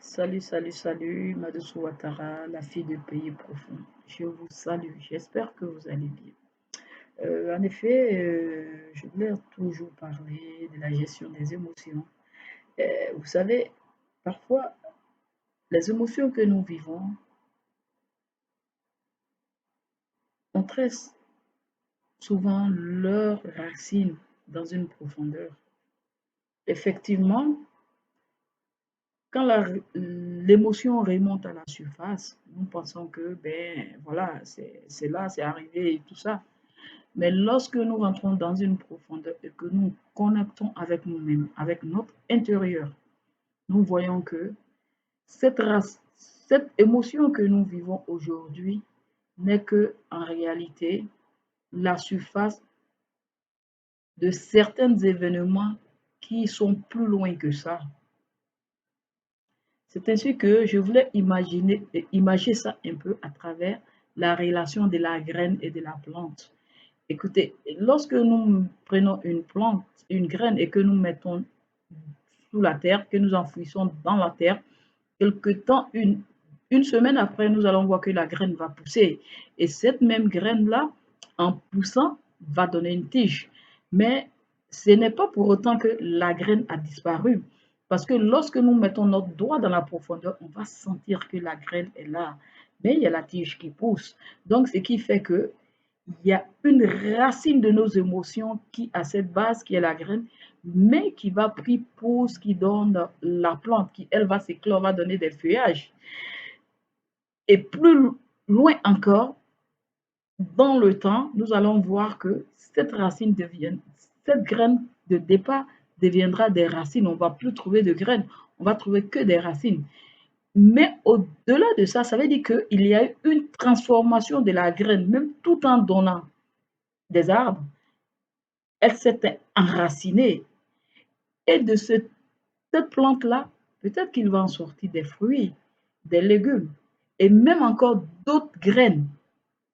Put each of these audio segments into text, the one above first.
Salut, salut, salut, Madoussou Ouattara, la fille du pays profond. Je vous salue, j'espère que vous allez bien. En effet, je voulais toujours parler de la gestion des émotions. Vous savez, parfois, les émotions que nous vivons ont très souvent leurs racines dans une profondeur. Effectivement, quand l'émotion remonte à la surface, nous pensons que, ben voilà, c'est là, c'est arrivé et tout ça. Mais lorsque nous rentrons dans une profondeur et que nous connectons avec nous-mêmes, avec notre intérieur, nous voyons que cette émotion que nous vivons aujourd'hui n'est que, en réalité, la surface de certains événements qui sont plus loin que ça. C'est ainsi que je voulais imaginer ça un peu à travers la relation de la graine et de la plante. Écoutez, lorsque nous prenons une plante, une graine et que nous mettons sous la terre, que nous enfouissons dans la terre, quelque temps, une semaine après, nous allons voir que la graine va pousser. Et cette même graine-là, en poussant, va donner une tige. Mais ce n'est pas pour autant que la graine a disparu. Parce que lorsque nous mettons notre doigt dans la profondeur, on va sentir que la graine est là. Mais il y a la tige qui pousse. Donc, ce qui fait que il y a une racine de nos émotions qui a cette base qui est la graine, mais qui va pris pousse, qui donne la plante, qui elle va s'éclore, va donner des feuillages. Et plus loin encore, dans le temps, nous allons voir que cette graine de départ deviendra des racines. On ne va plus trouver de graines, on va trouver que des racines. Mais au-delà de ça, ça veut dire qu'il y a eu une transformation de la graine, même tout en donnant des arbres, elle s'était enracinée. Et de cette plante-là, peut-être qu'il va en sortir des fruits, des légumes, et même encore d'autres graines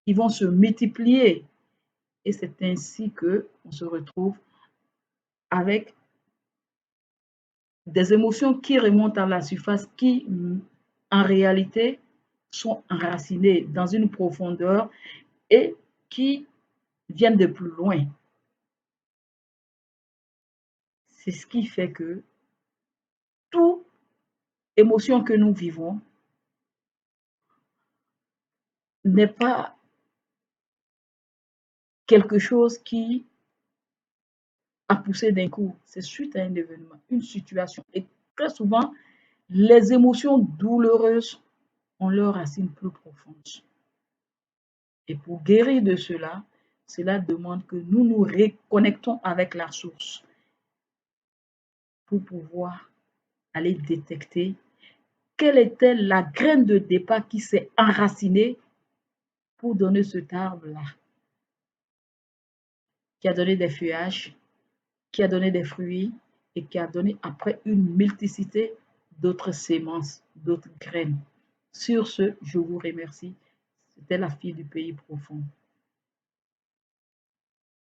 qui vont se multiplier. Et c'est ainsi que on se retrouve avec des émotions qui remontent à la surface, qui en réalité sont enracinées dans une profondeur et qui viennent de plus loin. C'est ce qui fait que toute émotion que nous vivons n'est pas quelque chose qui a poussé d'un coup. C'est suite à un événement, une situation. Et très souvent, les émotions douloureuses ont leurs racines plus profondes. Et pour guérir de cela, cela demande que nous nous reconnectons avec la source pour pouvoir aller détecter quelle était la graine de départ qui s'est enracinée pour donner cet arbre-là, qui a donné des feuillages, qui a donné des fruits et qui a donné après une multiplicité d'autres semences, d'autres graines. Sur ce, je vous remercie. C'était la fille du pays profond.